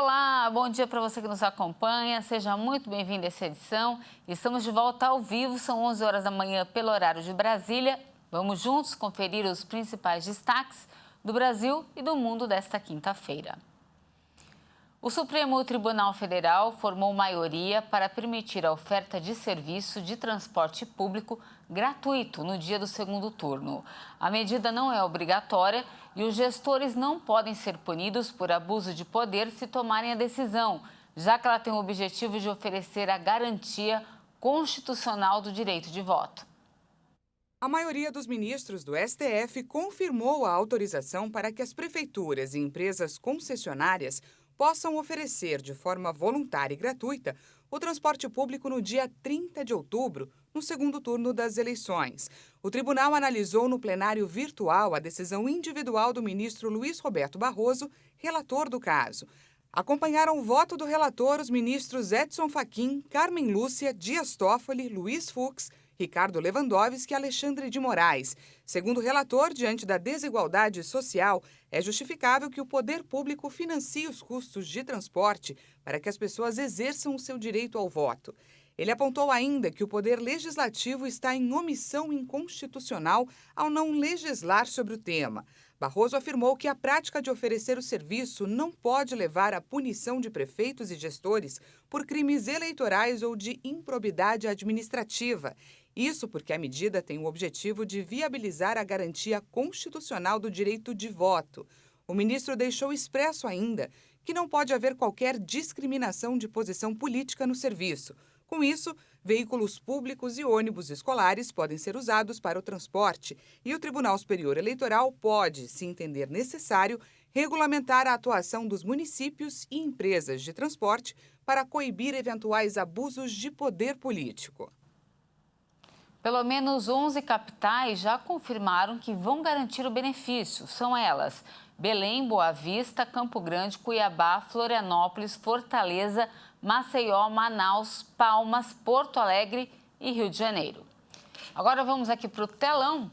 Olá, bom dia para você que nos acompanha. Seja muito bem-vindo a essa edição. Estamos de volta ao vivo, são 11 horas da manhã pelo horário de Brasília. Vamos juntos conferir os principais destaques do Brasil e do mundo desta quinta-feira. O Supremo Tribunal Federal formou maioria para permitir a oferta de serviço de transporte público gratuito no dia do segundo turno. A medida não é obrigatória e os gestores não podem ser punidos por abuso de poder se tomarem a decisão, já que ela tem o objetivo de oferecer a garantia constitucional do direito de voto. A maioria dos ministros do STF confirmou a autorização para que as prefeituras e empresas concessionárias possam oferecer de forma voluntária e gratuita o transporte público no dia 30 de outubro, no segundo turno das eleições. O tribunal analisou no plenário virtual a decisão individual do ministro Luiz Roberto Barroso, relator do caso. Acompanharam o voto do relator os ministros Edson Fachin, Carmen Lúcia, Dias Toffoli, Luiz Fux, Ricardo Lewandowski e Alexandre de Moraes. Segundo o relator, diante da desigualdade social, é justificável que o poder público financie os custos de transporte para que as pessoas exerçam o seu direito ao voto. Ele apontou ainda que o poder legislativo está em omissão inconstitucional ao não legislar sobre o tema. Barroso afirmou que a prática de oferecer o serviço não pode levar à punição de prefeitos e gestores por crimes eleitorais ou de improbidade administrativa. Isso porque a medida tem o objetivo de viabilizar a garantia constitucional do direito de voto. O ministro deixou expresso ainda que não pode haver qualquer discriminação de posição política no serviço. Com isso, veículos públicos e ônibus escolares podem ser usados para o transporte e o Tribunal Superior Eleitoral pode, se entender necessário, regulamentar a atuação dos municípios e empresas de transporte para coibir eventuais abusos de poder político. Pelo menos 11 capitais já confirmaram que vão garantir o benefício. São elas: Belém, Boa Vista, Campo Grande, Cuiabá, Florianópolis, Fortaleza, Maceió, Manaus, Palmas, Porto Alegre e Rio de Janeiro. Agora vamos aqui para o telão,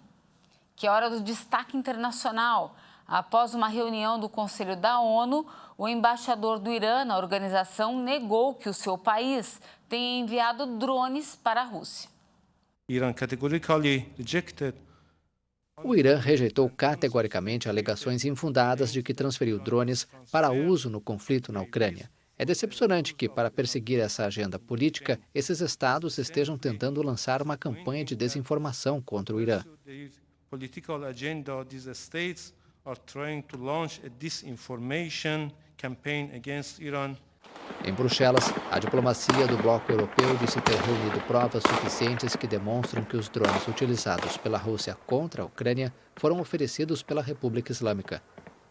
que é hora do destaque internacional. Após uma reunião do Conselho da ONU, o embaixador do Irã na organização negou que o seu país tenha enviado drones para a Rússia. O Irã rejeitou categoricamente alegações infundadas de que transferiu drones para uso no conflito na Ucrânia. É decepcionante que, para perseguir essa agenda política, esses estados estejam tentando lançar uma campanha de desinformação contra o Irã. Em Bruxelas, a diplomacia do bloco europeu disse ter reunido provas suficientes que demonstram que os drones utilizados pela Rússia contra a Ucrânia foram oferecidos pela República Islâmica.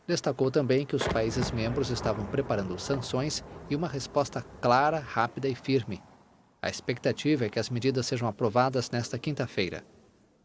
Destacou também que os países membros estavam preparando sanções e uma resposta clara, rápida e firme. A expectativa é que as medidas sejam aprovadas nesta quinta-feira.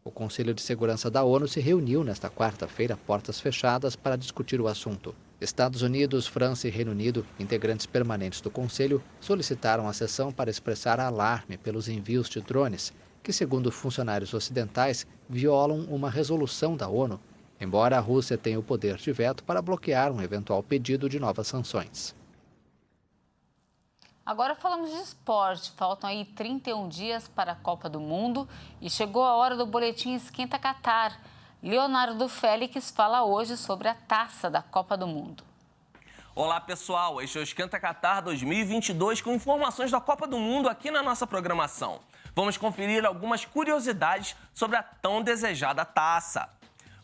O Conselho de Segurança da ONU se reuniu nesta quarta-feira, portas fechadas, para discutir o assunto. Estados Unidos, França e Reino Unido, integrantes permanentes do Conselho, solicitaram a sessão para expressar alarme pelos envios de drones, que, segundo funcionários ocidentais, violam uma resolução da ONU, embora a Rússia tenha o poder de veto para bloquear um eventual pedido de novas sanções. Agora falamos de esporte. Faltam aí 31 dias para a Copa do Mundo e chegou a hora do boletim Esquenta Catar. Leonardo Félix fala hoje sobre a taça da Copa do Mundo. Olá, pessoal. Este é o Esquenta Catar 2022 com informações da Copa do Mundo aqui na nossa programação. Vamos conferir algumas curiosidades sobre a tão desejada taça.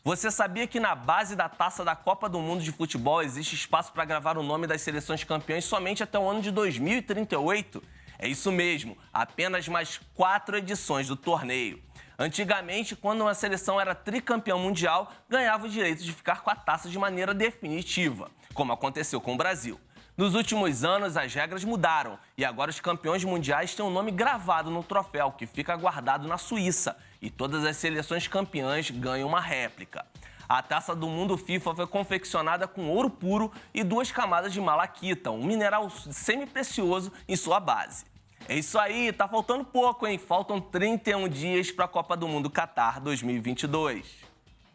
Você sabia que na base da taça da Copa do Mundo de futebol existe espaço para gravar o nome das seleções campeãs somente até o ano de 2038? É isso mesmo, apenas mais 4 edições do torneio. Antigamente, quando uma seleção era tricampeã mundial, ganhava o direito de ficar com a taça de maneira definitiva, como aconteceu com o Brasil. Nos últimos anos, as regras mudaram e agora os campeões mundiais têm o nome gravado no troféu, que fica guardado na Suíça, e todas as seleções campeãs ganham uma réplica. A Taça do Mundo FIFA foi confeccionada com ouro puro e 2 camadas de malaquita, um mineral semi-precioso em sua base. É isso aí, tá faltando pouco, hein? Faltam 31 dias para a Copa do Mundo Catar 2022.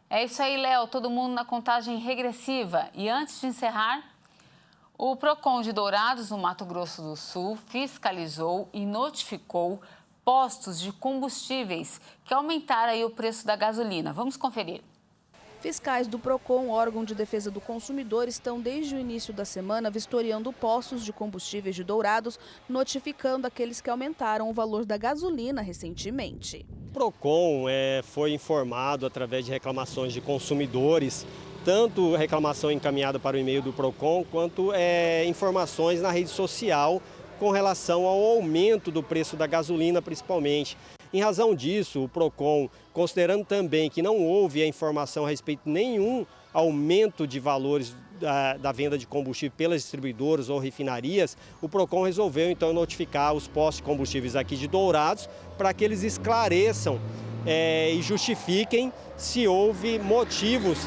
É isso aí, Léo, todo mundo na contagem regressiva. E antes de encerrar, O PROCON de Dourados, no Mato Grosso do Sul, fiscalizou e notificou postos de combustíveis que aumentaram aí o preço da gasolina. Vamos conferir. Fiscais do PROCON, órgão de defesa do consumidor, estão desde o início da semana vistoriando postos de combustíveis de Dourados, notificando aqueles que aumentaram o valor da gasolina recentemente. O PROCON foi informado através de reclamações de consumidores, tanto reclamação encaminhada para o e-mail do PROCON, quanto informações na rede social com relação ao aumento do preço da gasolina, principalmente. Em razão disso, o PROCON, considerando também que não houve a informação a respeito de nenhum aumento de valores da venda de combustível pelas distribuidoras ou refinarias, o PROCON resolveu então notificar os postos de combustíveis aqui de Dourados para que eles esclareçam e justifiquem se houve motivos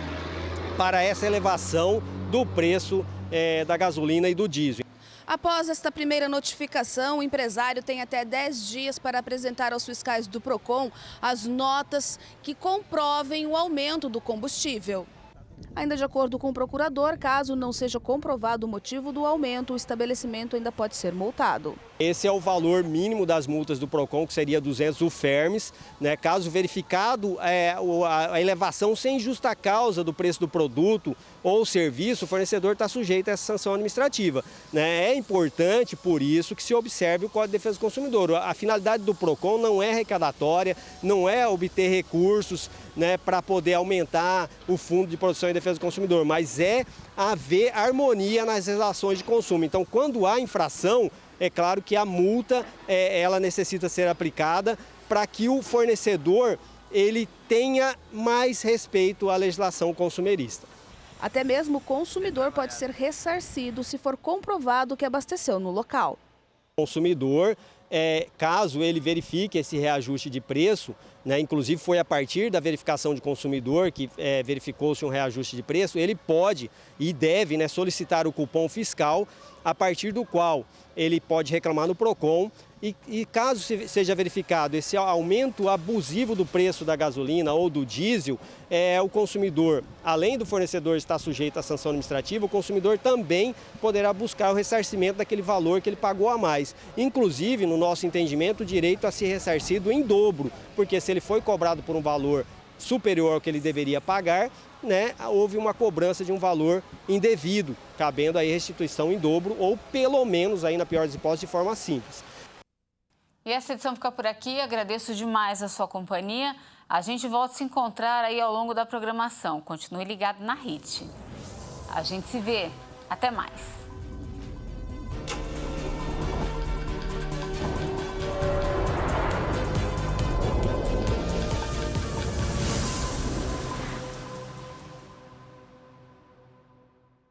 para essa elevação do preço da gasolina e do diesel. Após esta primeira notificação, o empresário tem até 10 dias para apresentar aos fiscais do PROCON as notas que comprovem o aumento do combustível. Ainda de acordo com o procurador, caso não seja comprovado o motivo do aumento, o estabelecimento ainda pode ser multado. Esse é o valor mínimo das multas do PROCON, que seria 200 UFERMs, né? Caso verificado a elevação sem justa causa do preço do produto ou serviço, o fornecedor está sujeito a essa sanção administrativa, né? É importante, por isso, que se observe o Código de Defesa do Consumidor. A finalidade do PROCON não é arrecadatória, não é obter recursos, né, para poder aumentar o Fundo de Produção e Defesa do Consumidor, mas é haver harmonia nas relações de consumo. Então, quando há infração, é claro que a multa ela necessita ser aplicada para que o fornecedor ele tenha mais respeito à legislação consumerista. Até mesmo o consumidor pode ser ressarcido se for comprovado que abasteceu no local. O consumidor, caso ele verifique esse reajuste de preço, né, inclusive foi a partir da verificação de consumidor que verificou-se um reajuste de preço, ele pode e deve, né, solicitar o cupom fiscal, a partir do qual ele pode reclamar no PROCON e caso seja verificado esse aumento abusivo do preço da gasolina ou do diesel, o consumidor, além do fornecedor estar sujeito à sanção administrativa, o consumidor também poderá buscar o ressarcimento daquele valor que ele pagou a mais. Inclusive, no nosso entendimento, o direito a ser ressarcido em dobro, porque se ele foi cobrado por um valor superior ao que ele deveria pagar, né, houve uma cobrança de um valor indevido, cabendo aí restituição em dobro ou pelo menos, aí na pior das hipóteses, de forma simples. E essa edição fica por aqui. Agradeço demais a sua companhia. A gente volta a se encontrar aí ao longo da programação. Continue ligado na HIT. A gente se vê. Até mais.